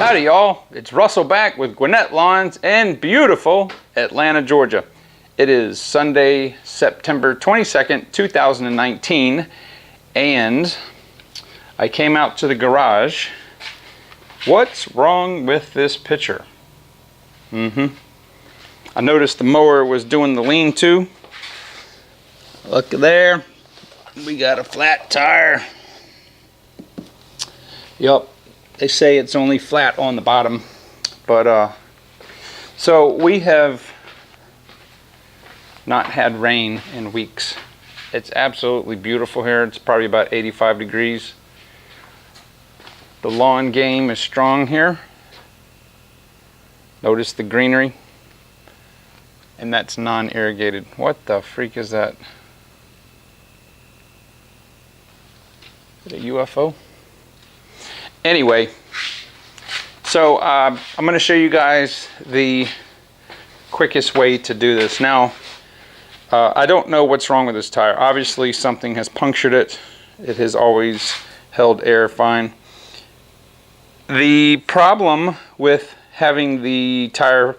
Howdy y'all, it's Russell back with Gwinnett Lawns in beautiful Atlanta, Georgia. It is Sunday, September 22nd, 2019, and I came out to the garage. What's wrong with this picture? I noticed the mower was doing the lean-to. Look there, we got a flat tire. Yup. They say it's only flat on the bottom, but so we have not had rain in weeks. It's absolutely beautiful here. It's probably about 85 degrees. The lawn game is strong here. Notice the greenery, and that's non-irrigated. What the freak is that? Is it a UFO? Anyway, so I'm going to show you guys the quickest way to do this. Now, I don't know what's wrong with this tire. Obviously, something has punctured it. It has always held air fine. The problem with having the tire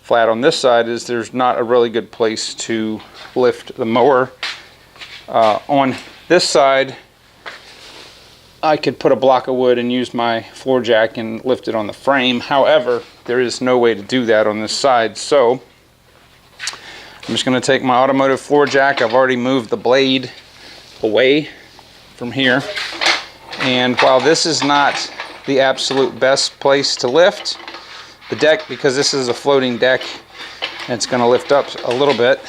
flat on this side is there's not a really good place to lift the mower. On this side, I could put a block of wood and use my floor jack and lift it on the frame. However, there is no way to do that on this side. So I'm just going to take my automotive floor jack. I've already moved the blade away from here. And while this is not the absolute best place to lift the deck, because this is a floating deck, and it's going to lift up a little bit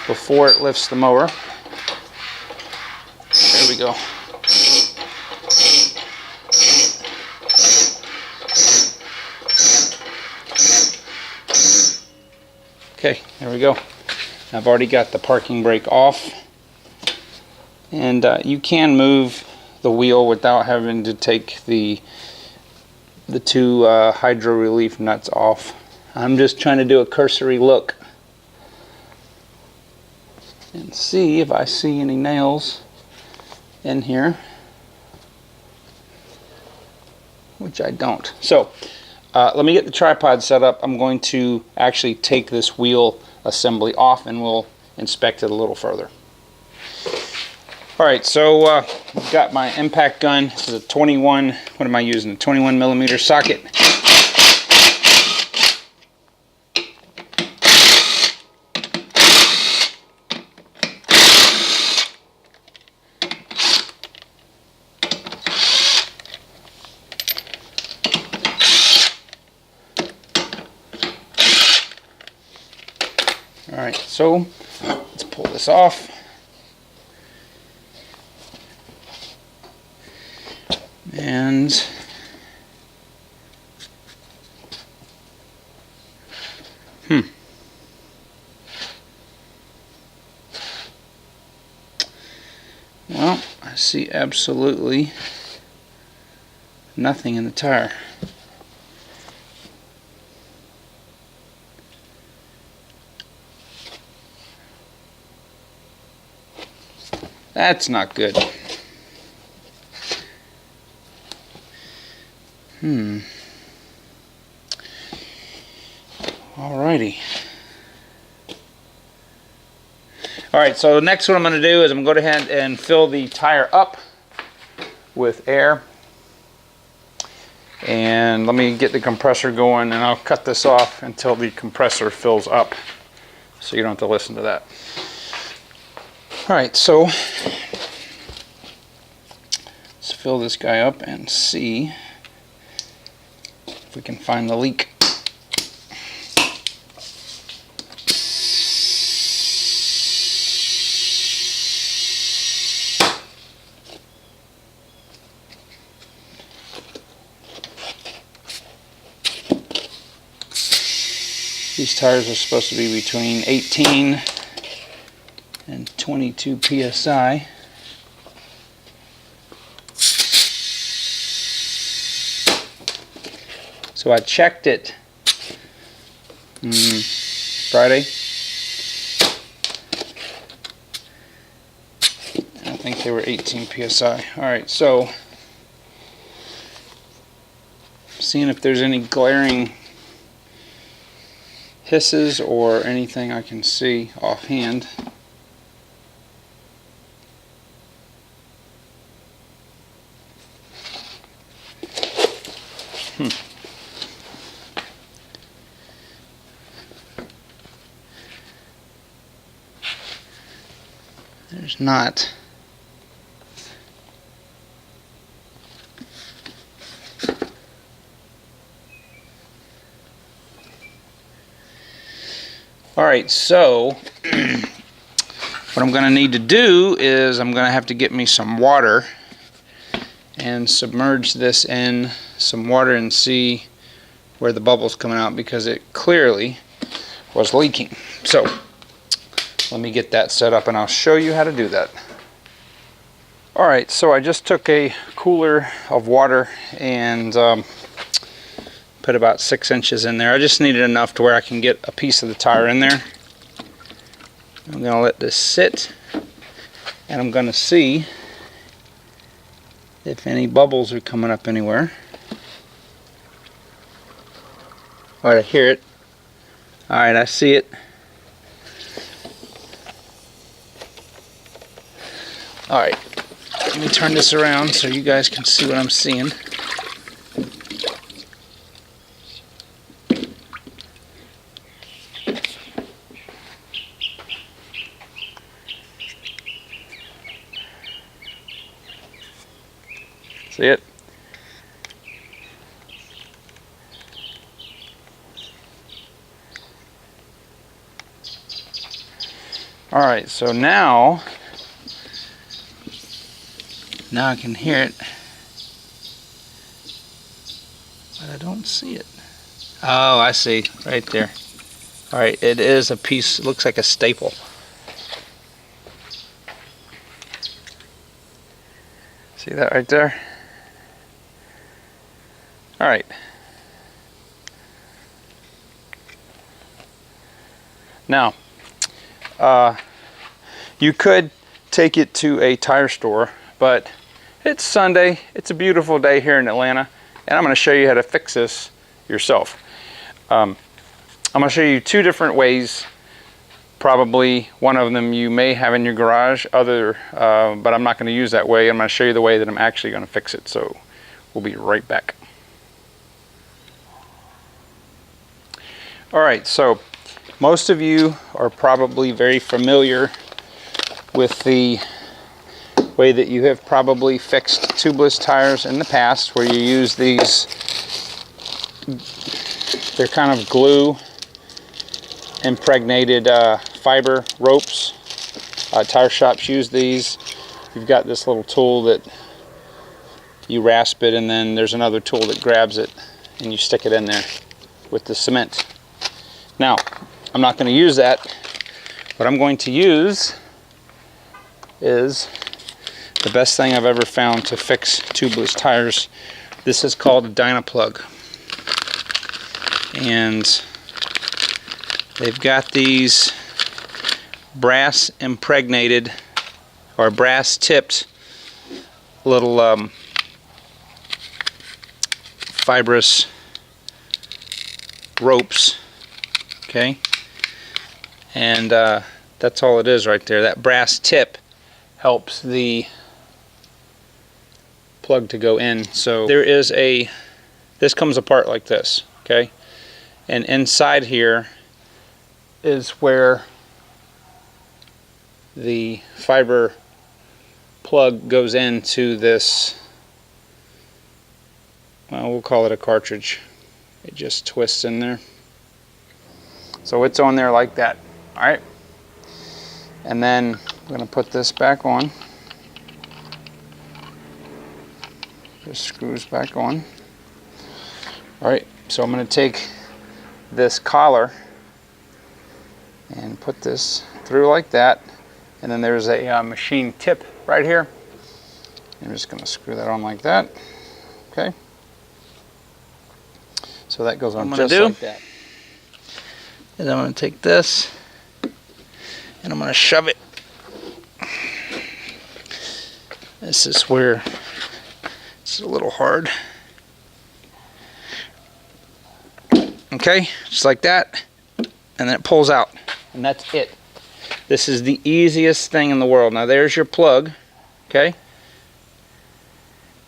before it lifts the mower. There we go. Okay, there we go. I've already got the parking brake off, and you can move the wheel without having to take the two hydro relief nuts off. I'm just trying to do a cursory look and see if I see any nails in here, which I don't. So let me get the tripod set up. I'm going to actually take this wheel assembly off and we'll inspect it a little further. Alright, so I've got my impact gun. This is a 21, what am I using? A 21 millimeter socket. Alright, so let's pull this off. And well, I see absolutely nothing in the tire. That's not good. Alrighty. Alright, so next what I'm going to do is I'm going to go ahead and fill the tire up with air. And let me get the compressor going, and I'll cut this off until the compressor fills up, so you don't have to listen to that. Alright, so let's fill this guy up and see if we can find the leak. These tires are supposed to be between 18 and 22 psi. So I checked it Friday. I think they were 18 psi. Alright, so seeing if there's any glaring hisses or anything I can see offhand. There's not. Alright, so what I'm going to need to do is I'm going to have to get me some water and submerge this in some water and see where the bubble's coming out, because it clearly was leaking. So let me get that set up and I'll show you how to do that. Alright, so I just took a cooler of water and put about 6 inches in there. I just needed enough to where I can get a piece of the tire in there. I'm going to let this sit and I'm going to see if any bubbles are coming up anywhere. Alright, I hear it. Alright, I see it. Alright, let me turn this around so you guys can see what I'm seeing. See it? Alright, so now I can hear it, but I don't see it. Oh, I see, right there. Alright, it is a piece, it looks like a staple. See that right there? Alright. Now, you could take it to a tire store, but it's Sunday, it's a beautiful day here in Atlanta, and I'm going to show you how to fix this yourself. I'm going to show you 2 different ways. Probably one of them you may have in your garage, but I'm not going to use that way. I'm going to show you the way that I'm actually going to fix it, so we'll be right back. Alright, so most of you are probably very familiar with the way that you have probably fixed tubeless tires in the past, where you use these, they're kind of glue impregnated fiber ropes. Tire shops use these. You've got this little tool that you rasp it, and then there's another tool that grabs it and you stick it in there with the cement. Now, I'm not going to use that. What I'm going to use is the best thing I've ever found to fix tubeless tires. This is called a Dynaplug, and they've got these brass impregnated or brass tipped little fibrous ropes, okay, and that's all it is right there. That brass tip helps the plug to go in. So there is this comes apart like this, okay, and inside here is where the fiber plug goes into this, well, we'll call it a cartridge. It just twists in there. So it's on there like that. Alright, and then I'm going to put this back on. This screws back on. Alright, so I'm going to take this collar and put this through like that, and then there's a machine tip right here. I'm just going to screw that on like that. Okay, so that goes on just like that. And I'm going to take this and I'm going to shove it. This is where it's a little hard. Okay, just like that, and then it pulls out, and that's it. This is the easiest thing in the world. Now there's your plug, okay?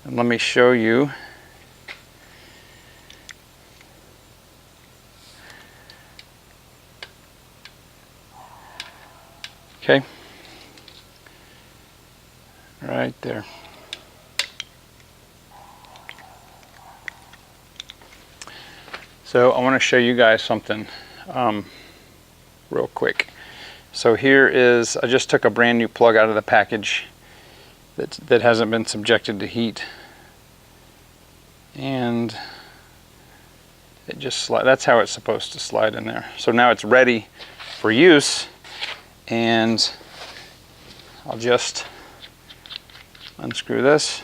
And let me show you. Okay, right there. So I want to show you guys something real quick. So here is, I just took a brand new plug out of the package that hasn't been subjected to heat, and it just that's how it's supposed to slide in there. So now it's ready for use, and I'll just unscrew this,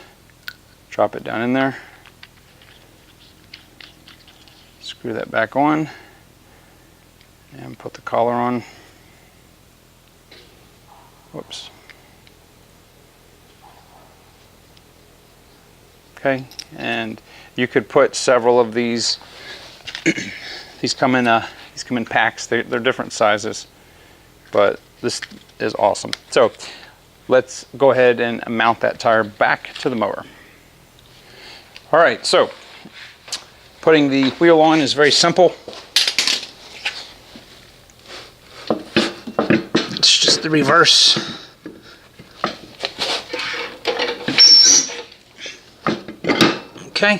drop it down in there, screw that back on, and put the collar on. Whoops. Okay, and you could put several of these. These come in packs. They're different sizes, but this is awesome. So let's go ahead and mount that tire back to the mower. All right, so putting the wheel on is very simple. It's just the reverse. Okay,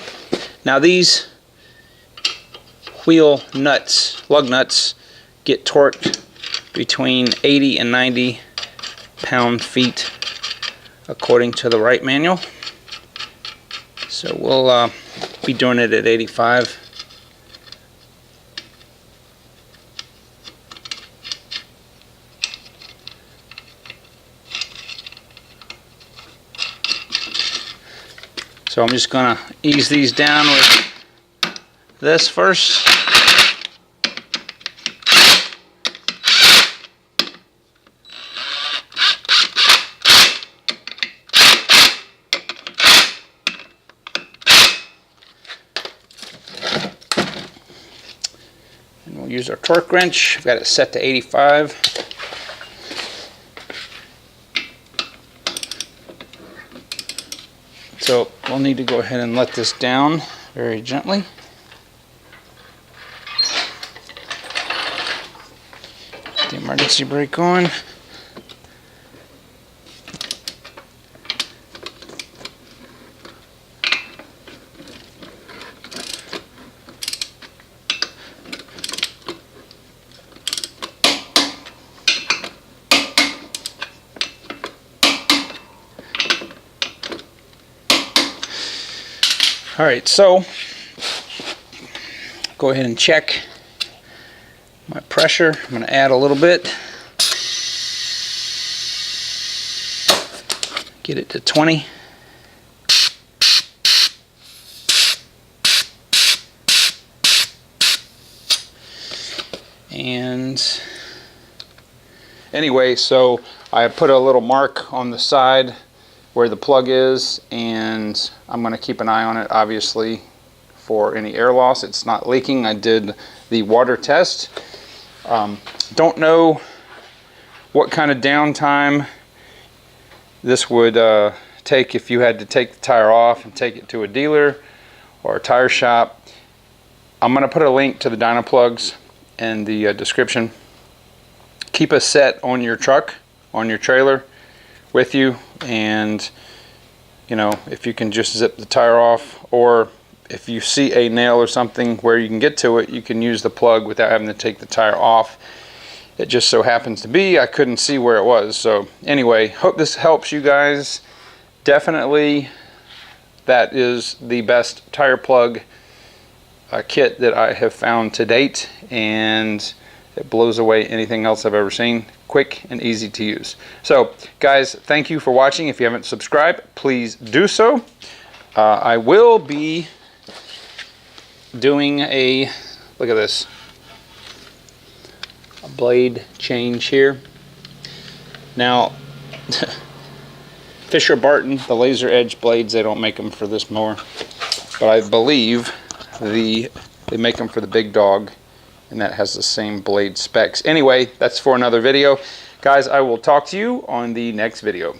now these wheel nuts, lug nuts, get torqued between 80 and 90 pound-feet according to the Wright manual. So we'll be doing it at 85. So I'm just going to ease these down with this first. And we'll use our torque wrench. I've got it set to 85. So we'll need to go ahead and let this down very gently. Put the emergency brake on. All right, so go ahead and check my pressure. I'm going to add a little bit. Get it to 20. And anyway, so I put a little mark on the side where the plug is, and I'm going to keep an eye on it, obviously, for any air loss. It's not leaking. I did the water test. Don't know what kind of downtime this would take if you had to take the tire off and take it to a dealer or a tire shop. I'm going to put a link to the dyno plugs in the description. Keep a set on your truck, on your trailer with you, and you know, if you can just zip the tire off, or if you see a nail or something where you can get to it, you can use the plug without having to take the tire off. It just so happens to be I couldn't see where it was. So anyway, hope this helps you guys. Definitely that is the best tire plug kit that I have found to date, and it blows away anything else I've ever seen. Quick and easy to use. So guys, thank you for watching. If you haven't subscribed, please do so. I will be doing a, look at this, a blade change here. Now Fisher Barton, the laser edge blades, they don't make them for this mower, but I believe the They make them for the big dog, and that has the same blade specs. Anyway, that's for another video. Guys, I will talk to you on the next video.